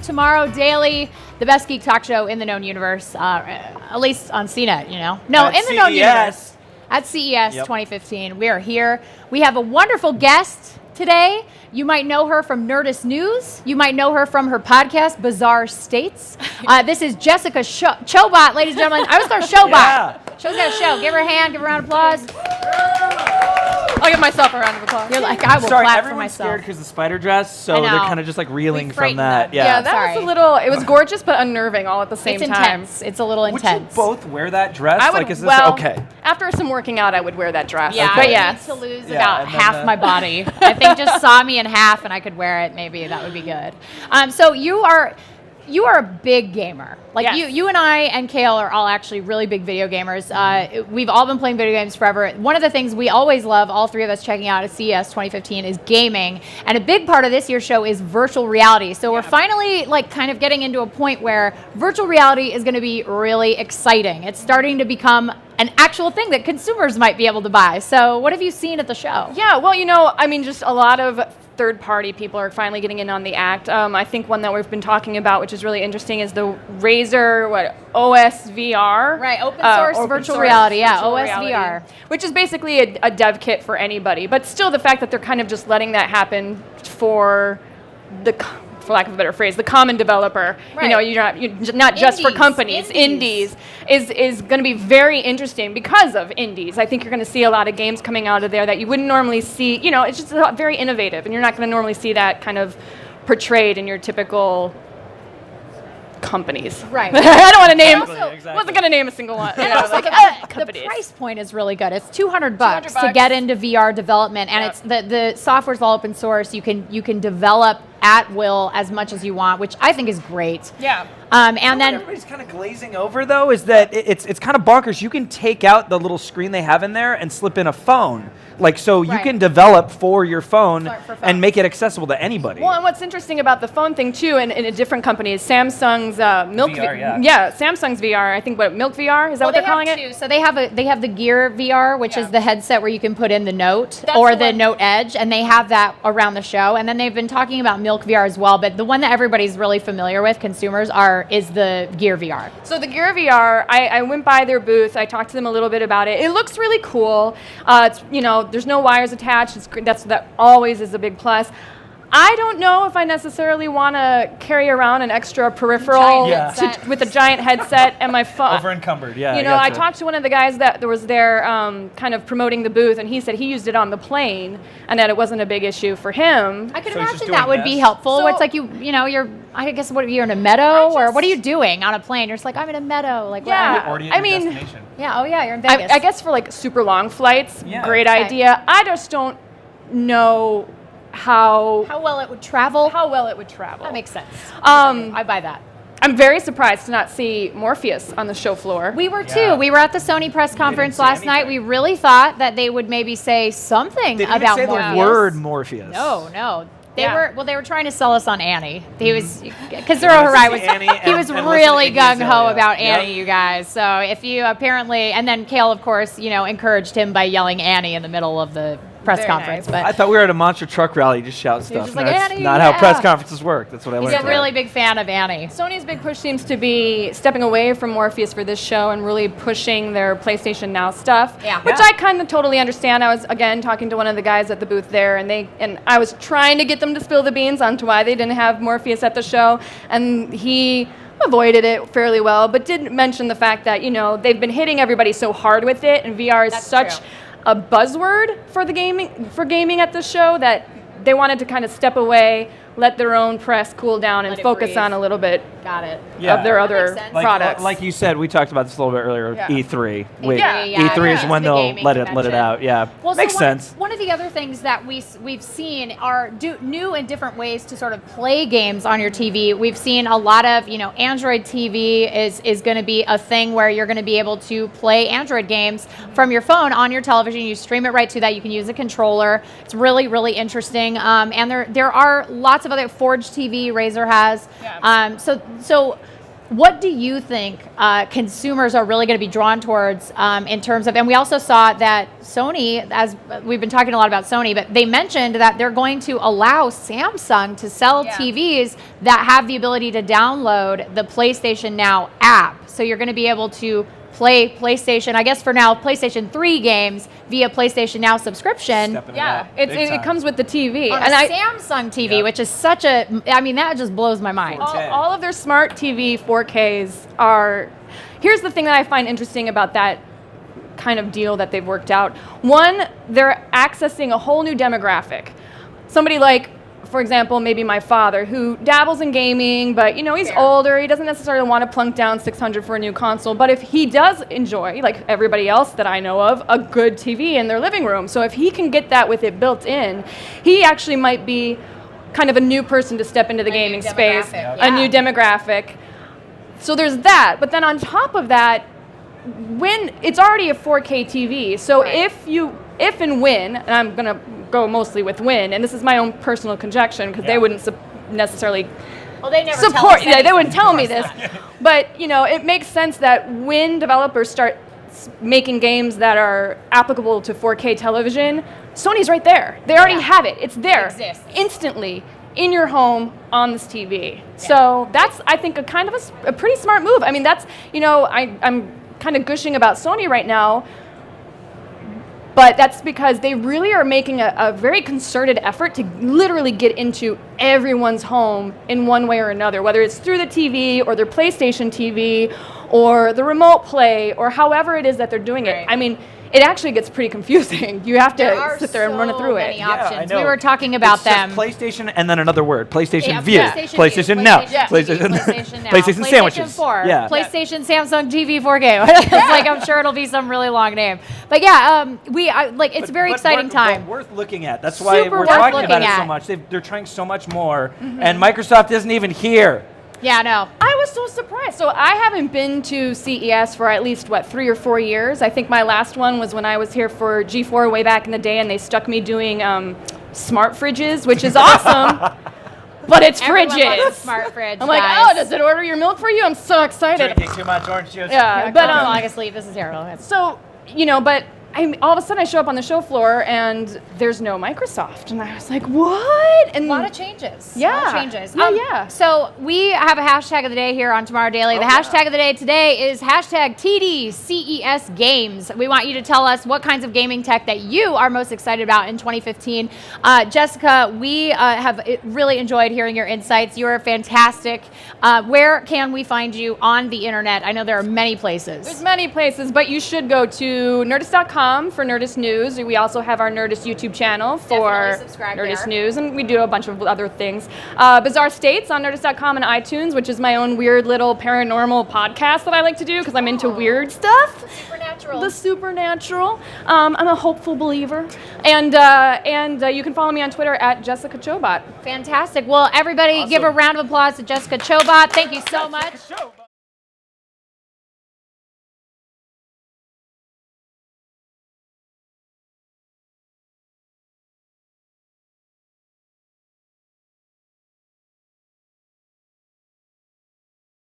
Tomorrow Daily, the best geek talk show in the known universe, at least on CNET, you know. No, in the known universe. At CES 2015. We are here. We have a wonderful guest today. You might know her from Nerdist News. You might know her from her podcast, Bizarre States. This is Jessica Chobot, ladies and gentlemen. I was our Showbot. Yeah. Show's got a show. Give her a hand. Give her a round of applause. I'll give myself a round of applause. You're like, I will clap for myself. Everyone's scared because the spider dress, so they're kind of just like reeling from that. Yeah, that was a little, it was gorgeous but unnerving all at the same time. It's intense. It's a little intense. Would you both wear that dress? I would, like, is this okay? After some working out, I would wear that dress. Yeah, but I need to lose about half my body. I think just saw me in half and I could wear it. Maybe that would be good. So you are a big gamer. Like you and I and Kale are all actually really big video gamers. We've all been playing video games forever. One of the things we always love, all three of us checking out at CES 2015, is gaming. And a big part of this year's show is virtual reality. So we're finally like kind of getting into a point where virtual reality is going to be really exciting. It's starting to become an actual thing that consumers might be able to buy. So what have you seen at the show? Yeah, well, you know, I mean, just a lot of third-party people are finally getting in on the act. I think one that we've been talking about, which is really interesting, is the Razer OS VR. Right, open source virtual reality. Yeah, OS VR. Which is basically a dev kit for anybody. But still, the fact that they're kind of just letting that happen for lack of a better phrase, the common developer. Right. You know, you're not just for companies. Indies is going to be very interesting because of indies. I think you're going to see a lot of games coming out of there that you wouldn't normally see. You know, it's just very innovative, and you're not going to normally see that kind of portrayed in your typical companies. Right. I don't want to name. Wasn't going to name a single one. And also the price point is really good. It's $200 to get into VR development, and it's the software's all open source. You can develop at will as much as you want, which I think is great. Yeah. And then everybody's kind of glazing over though is that it's kind of bonkers. You can take out the little screen they have in there and slip in a phone. Like, so you can develop for your phone and make it accessible to anybody. Well, and what's interesting about the phone thing too, and in a different company, is Samsung's Milk VR. Samsung's VR. I think Milk VR, is that what they're calling it? So they have the Gear VR, which is the headset where you can put in the Note or the Note Edge, and they have that around the show. And then they've been talking about Milk VR as well, but the one that everybody's really familiar with, consumers is the Gear VR. So the Gear VR, I went by their booth. I talked to them a little bit about it. It looks really cool. It's, you know, there's no wires attached. That always is a big plus. I don't know if I necessarily want to carry around an extra peripheral with a giant headset and my phone. Over encumbered, yeah. You know, I talked to one of the guys that was there kind of promoting the booth, and he said he used it on the plane and that it wasn't a big issue for him. I could imagine that would be helpful. So, it's like you're I guess you're in a meadow, or what are you doing on a plane? You're just like, I'm in a meadow. Like, I mean, you're in Vegas. I guess for like super long flights, great idea. I just don't know how well it would travel. That makes sense. I buy that. I'm very surprised to not see Morpheus on the show floor. We were too. We were at the Sony press conference last night. We really thought that they would maybe say something about Morpheus. They didn't say the word Morpheus. No. They were trying to sell us on Annie. He was, because Zero Horizon was really gung ho about Annie, you guys. So if you and then Kale, of course, encouraged him by yelling Annie in the middle of the press conference. Nice. But I thought we were at a monster truck rally, just shout stuff. Just like, Annie, not how press conferences work. That's what I learned. He's a really big fan of Annie. Sony's big push seems to be stepping away from Morpheus for this show and really pushing their PlayStation Now stuff, which I kind of totally understand. I was, again, talking to one of the guys at the booth there, and I was trying to get them to spill the beans onto why they didn't have Morpheus at the show, and he avoided it fairly well, but did mention the fact that, they've been hitting everybody so hard with it, and VR is a buzzword for gaming at the show that they wanted to kind of step away, let their own press cool down, and focus on a little bit of their other products. Like you said, we talked about this a little bit earlier. E3. E3 is when they'll let it out. Yeah, well, makes sense. One of the other things that we've seen are new and different ways to sort of play games on your TV. We've seen a lot of, Android TV is going to be a thing where you're going to be able to play Android games from your phone on your television. You stream it right to that. You can use a controller. It's really, really interesting. And there are lots of other Forge TV Razer has. Yeah. So what do you think consumers are really going to be drawn towards in terms of, and we also saw that Sony, as we've been talking a lot about Sony, but they mentioned that they're going to allow Samsung to sell TVs that have the ability to download the PlayStation Now app. So you're going to be able to play PlayStation, I guess for now, PlayStation 3 games via PlayStation Now subscription. It comes with the TV. On a Samsung TV, which is such a, that just blows my mind. All of their smart TV 4Ks are, here's the thing that I find interesting about that kind of deal that they've worked out. One, they're accessing a whole new demographic. Somebody like, for example, maybe my father, who dabbles in gaming, but he's older. He doesn't necessarily want to plunk down $600 for a new console. But if he does enjoy, like everybody else that I know of, a good TV in their living room, so if he can get that with it built in, he actually might be kind of a new person to step into the gaming space, a new demographic. So there's that. But then on top of that, when it's already a 4K TV, so if and when, and I'm going to go mostly with when, and this is my own personal conjecture because they wouldn't necessarily they never support, they wouldn't tell me this, but it makes sense that when developers start making games that are applicable to 4K television, Sony's right there. They already have it. It's there. It exists instantly in your home on this TV. So that's, I think, a kind of a pretty smart move. I mean, that's, I'm kind of gushing about Sony right now, but that's because they really are making a very concerted effort to literally get into everyone's home in one way or another, whether it's through the TV or their PlayStation TV or the remote play or however it is that they're doing it. I mean, it actually gets pretty confusing. You have to sit there and run it through it. Options. We were talking about them. PlayStation and then another word. PlayStation View. PlayStation Now. PlayStation Sandwiches. 4. Yeah. PlayStation Samsung TV 4K. It's like, I'm sure it'll be some really long name. But it's a very exciting time. But worth looking at. That's why we're talking about it so much. They're trying so much more. And Microsoft isn't even here. Yeah, no. I was so surprised. So I haven't been to CES for at least, 3 or 4 years. I think my last one was when I was here for G4 way back in the day, and they stuck me doing smart fridges, which is awesome. But it's fridges. Smart fridge. I'm like, does it order your milk for you? I'm so excited. Drinking too much orange juice. Yeah, but I can sleep. This is terrible. So but all of a sudden I show up on the show floor and there's no Microsoft, and I was like, what? And a lot of changes. Yeah. So we have a hashtag of the day here on Tomorrow Daily. The hashtag of the day today is hashtag TDCES Games. We want you to tell us what kinds of gaming tech that you are most excited about in 2015. Jessica, we have really enjoyed hearing your insights. You are fantastic. Where can we find you on the internet? I know there are many places. There's many places, but you should go to Nerdist.com for Nerdist News. We also have our Nerdist YouTube channel for Nerdist News, and we do a bunch of other things. Bizarre States on Nerdist.com and iTunes, which is my own weird little paranormal podcast that I like to do because I'm into weird stuff. The supernatural. I'm a hopeful believer. And you can follow me on Twitter at Jessica Chobot. Fantastic. Well, everybody give a round of applause to Jessica Chobot. Thank you so much.